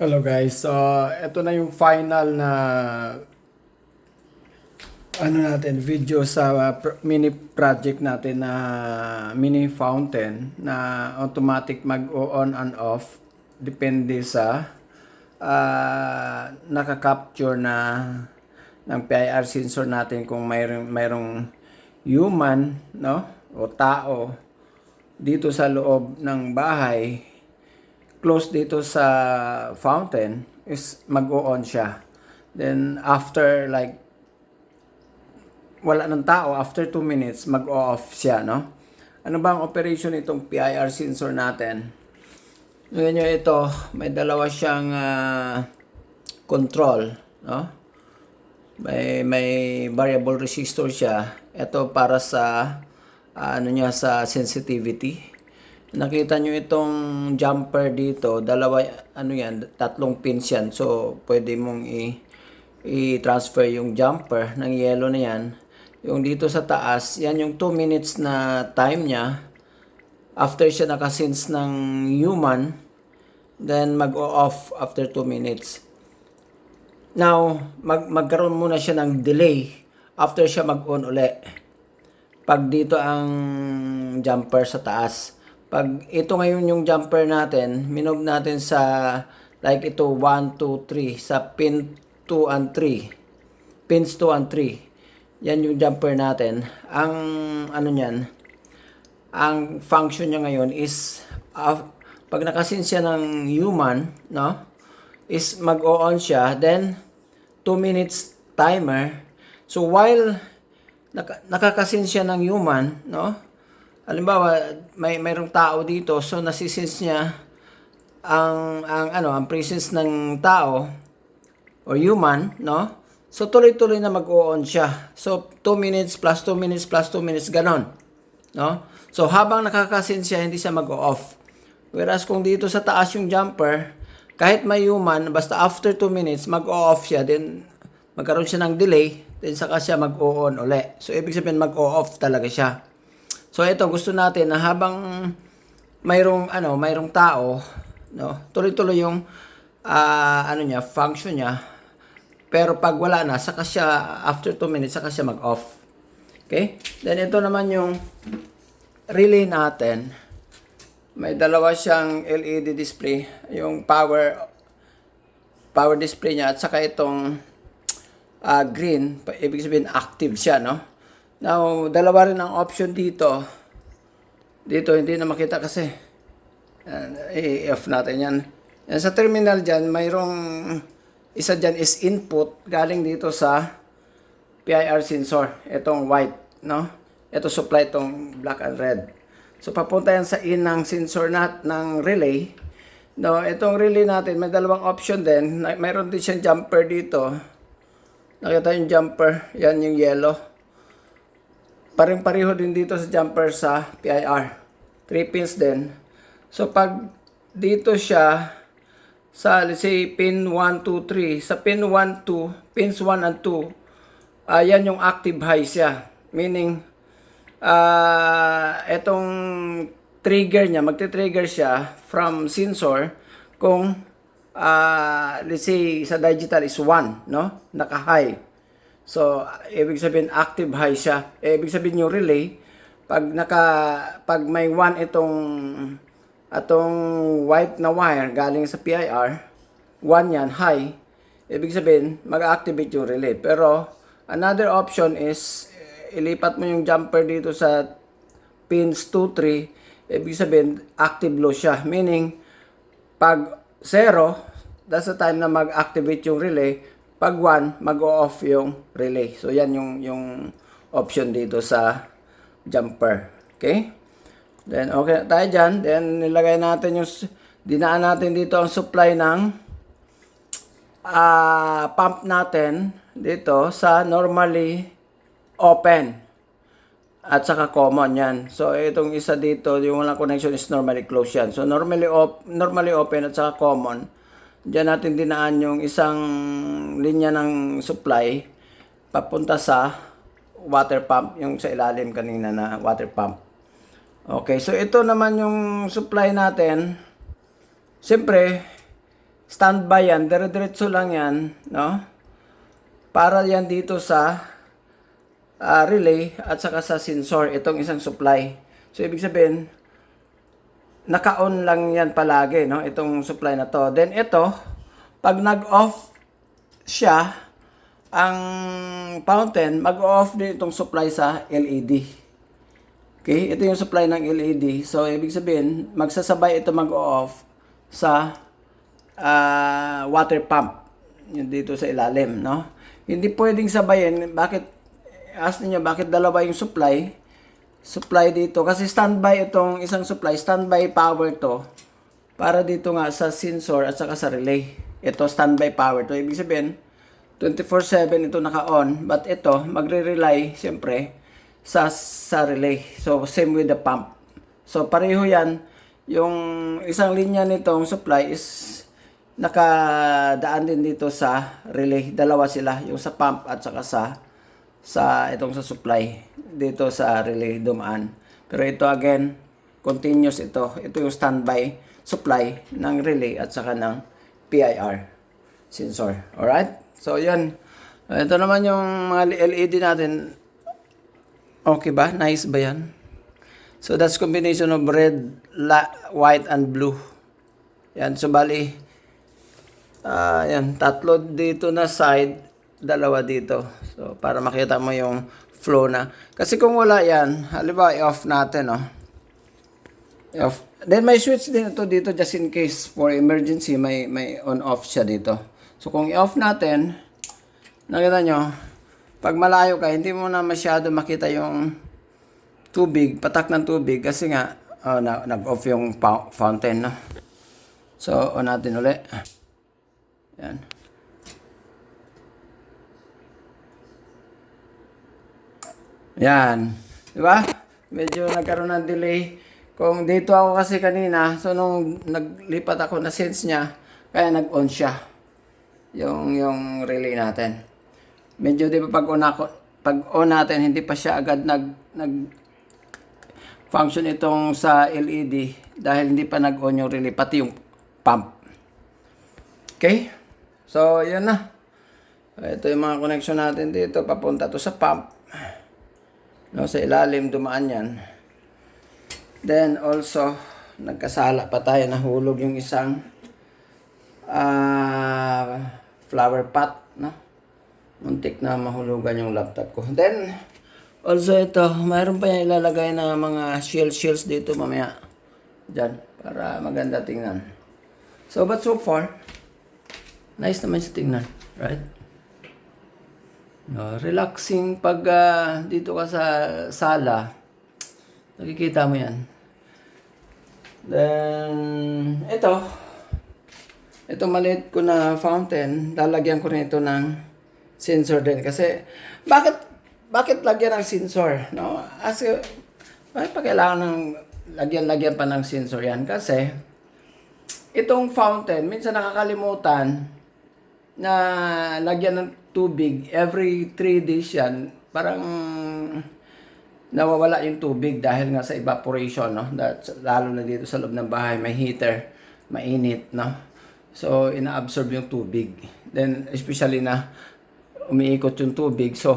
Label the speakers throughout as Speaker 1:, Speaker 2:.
Speaker 1: Hello guys, so ito na yung final na video sa mini project natin na mini fountain na automatic mag-on and off depende sa naka-capture na ng PIR sensor natin kung mayroong human, no, o tao dito sa loob ng bahay close dito sa fountain is mag-o-on siya. Then after like wala ng tao, after 2 minutes mag-o-off siya, no? Ano ba ang operation itong PIR sensor natin? Ngayon nyo ito, may dalawa siyang control, no? May variable resistor siya. Ito para sa sa sensitivity. Nakita nyo itong jumper dito, tatlong pins yan. So, pwede mong i-transfer yung jumper ng yellow na yan. Yung dito sa taas, yan yung 2 minutes na time niya. After siya nakasense ng human, then mag-o-off after 2 minutes. Now, magkaroon muna siya ng delay after siya mag-on uli. Pag dito ang jumper sa taas. Pag ito ngayon yung jumper natin, minog natin sa like ito 1, 2, 3 sa pin 2 and 3. Pins 2 and 3. Yan yung jumper natin. Ang ang function niya ngayon is pag nakasense siya ng human, no? Is mag-o-on siya, then 2 minutes timer. So while nakakasense siya ng human, no? Halimbawa, mayroong tao dito, so nasisense niya ang presence ng tao or human, no? So tuloy-tuloy na mag-o-on siya. So 2 minutes plus 2 minutes plus 2 minutes ganon, no? So habang nakakasense siya, hindi siya mag-o-off. Whereas kung dito sa taas yung jumper, kahit may human, basta after 2 minutes mag-o-off siya, then magkaroon siya ng delay, then saka siya mag-o-on uli. So ibig sabihin mag-o-off talaga siya. So ito gusto natin na habang mayroong tao, no, tuloy-tuloy yung function niya. Pero pag wala na, saka siya after 2 minutes saka siya mag-off. Okay? Then ito naman yung relay natin. May dalawa siyang LED display, yung power display niya at saka itong green, ibig sabihin active siya, no? Now, dalawa rin ang option dito. Dito, hindi na makita kasi. I-off natin yan. Yan sa terminal dyan, mayroong isa dyan is input galing dito sa PIR sensor. Itong white, no? Ito supply itong black and red. So, papunta yan sa in ng sensor ng relay. No, itong relay natin, may dalawang option din. Mayroon din siyang jumper dito. Nakita yung jumper. Yan yung yellow. Paring-pareho din dito sa jumper sa PIR. 3 pins din. So, pag dito siya sa, let's say, pin 1, 2, 3. Sa pin 1, 2, pins 1 and 2, yan yung active high siya. Meaning, itong trigger niya, magte-trigger siya from sensor kung, let's say, sa digital is 1, no? Naka-high. So, ibig sabihin active high siya. Ibig sabihin yung relay, pag may 1 atong white na wire galing sa PIR, 1 yan, high, ibig sabihin mag-activate yung relay. Pero, another option is, ilipat mo yung jumper dito sa pins 2, 3, ibig sabihin, active low siya. Meaning, pag 0, that's the time na mag-activate yung relay. Pag 1, mag-o-off yung relay. So, yan yung option dito sa jumper. Okay? Then, okay na tayo dyan. Then, nilagay natin dinaan natin dito ang supply ng pump natin dito sa normally open. At saka common yan. So, itong isa dito, yung walang connection is normally closed yan. So, normally open at saka common. Diyan natin dinaan yung isang linya ng supply papunta sa water pump, yung sa ilalim kanina na water pump. Okay, so ito naman yung supply natin. Siyempre, standby yan, dire-diretso lang yan, no? Para yan dito sa relay at saka sa sensor, itong isang supply. So, ibig sabihin, naka-on lang yan palagi, no? Itong supply na to. Then, ito, pag nag-off siya, ang fountain, mag-off din itong supply sa LED. Okay? Ito yung supply ng LED. So, ibig sabihin, magsasabay ito mag-off sa water pump. Yung dito sa ilalim, no? Hindi pwedeng sabayin. Bakit? Ask niyo bakit dalawa yung supply? Supply dito. Kasi standby itong isang supply. Standby power to. Para dito nga sa sensor at saka sa relay. Ito, standby power to. Ibig sabihin, 24/7 ito naka-on. But ito, magre-rely, siyempre, sa relay. So, same with the pump. So, pareho yan. Yung isang linya nitong supply is nakadaan din dito sa relay. Dalawa sila. Yung sa pump at saka itong sa supply. Dito sa relay dumaan. Pero ito again, continuous ito. Ito yung standby supply ng relay at saka ng PIR sensor. Alright? So, yan. Ito naman yung mga LED natin. Okay ba? Nice ba yan? So, that's combination of red, white, and blue. Yan. So, bali, yan. Tatlo dito na side, dalawa dito. So, para makita mo yung flow na. Kasi kung wala yan, halimbawa, i-off natin, no? I-off. Then, may switch din ito dito just in case for emergency, may on-off siya dito. So, kung i-off natin, nakita nyo, pag malayo ka, hindi mo na masyado makita yung tubig, patak ng tubig, kasi nga, nag-off yung fountain, no? So, on natin ulit. Yan. Yan. Diba? Medyo nagkaroon ng delay. Kung dito ako kasi kanina, so nung naglipat ako na sense niya, kaya nag-on siya. Yung relay natin. Medyo di ba pag on natin, hindi pa siya agad nag function itong sa LED dahil hindi pa nag-on yung relay, pati yung pump. Okay? So, yun na. Ito yung mga connection natin dito. Papunta to sa pump. No, sa ilalim, dumaan yan. Then, also, nagkasala pa tayo. Nahulog yung isang flower pot. No? Muntik na mahulugan yung laptop ko. Then, also ito, mayroon pa yan ilalagay na mga shields dito mamaya. Diyan, para maganda tingnan. So, but so far, nice naman siya tingnan. Right? No, relaxing pag dito ka sa sala. Nakikita mo yan. Then, ito maliit ko na fountain, lalagyan ko nito ng sensor din. Kasi, bakit lagyan ng sensor? No? Bakit pa kailangan ng lagyan pa ng sensor yan? Kasi, itong fountain, minsan nakakalimutan na lagyan ng tubig. Every 3 days yan, parang nawawala yung tubig dahil nga sa evaporation, no? Lalo na dito sa loob ng bahay, may heater, mainit, no? So, ina-absorb yung tubig. Then, especially na umiikot yung tubig, so,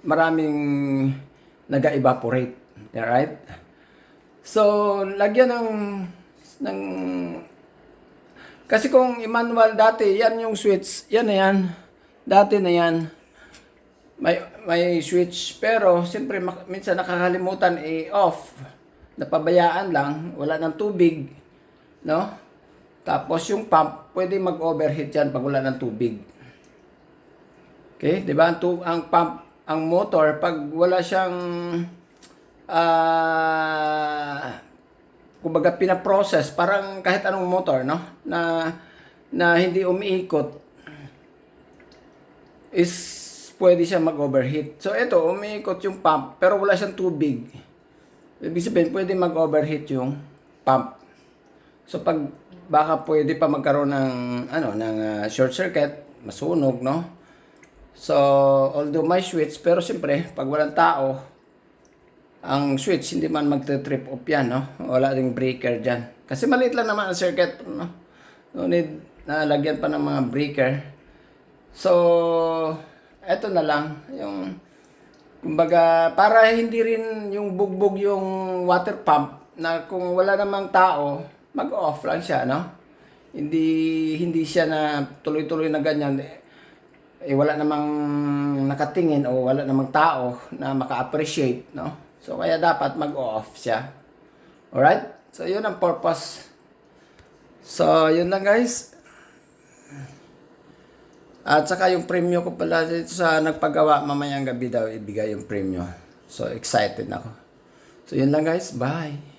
Speaker 1: maraming naga-evaporate. Right? So, lagyan ng kasi kung manual dati, yan yung switch, yan na yan. Dati na yan. May switch, pero siyempre minsan nakakalimutan i-off. Napabayaan lang, wala ng tubig, no? Tapos yung pump, pwede mag-overheat yan pag wala ng tubig. Okay, 'di ba? Ang pump, ang motor pag wala siyang kumbaga pina-process, parang kahit anong motor, no? Na hindi umiikot is pwede siya mag-overheat. So ito, umiikot yung pump pero wala siyang tubig. Ibig sabihin, pwede mag-overheat yung pump. So pag baka pwede pa magkaroon ng short circuit, masunog, no? So although may switch, pero siyempre pag walang tao, ang switch hindi man magte-trip off yan, no? Wala ding breaker dyan. Kasi maliit lang naman ang circuit, no? No need na lagyan pa ng mga breaker. So, eto na lang, yung, kumbaga, para hindi rin yung bugbog yung water pump, na kung wala namang tao, mag-off lang siya, no? Hindi siya na tuloy-tuloy na ganyan, wala namang nakatingin o wala namang tao na maka-appreciate, no? So, kaya dapat mag-off siya. Alright? So, yun ang purpose. So, yun lang guys. At saka yung premyo ko pala dito sa nagpagawa, mamayang gabi daw ibigay yung premyo. So, excited na ako. So, yun lang guys. Bye!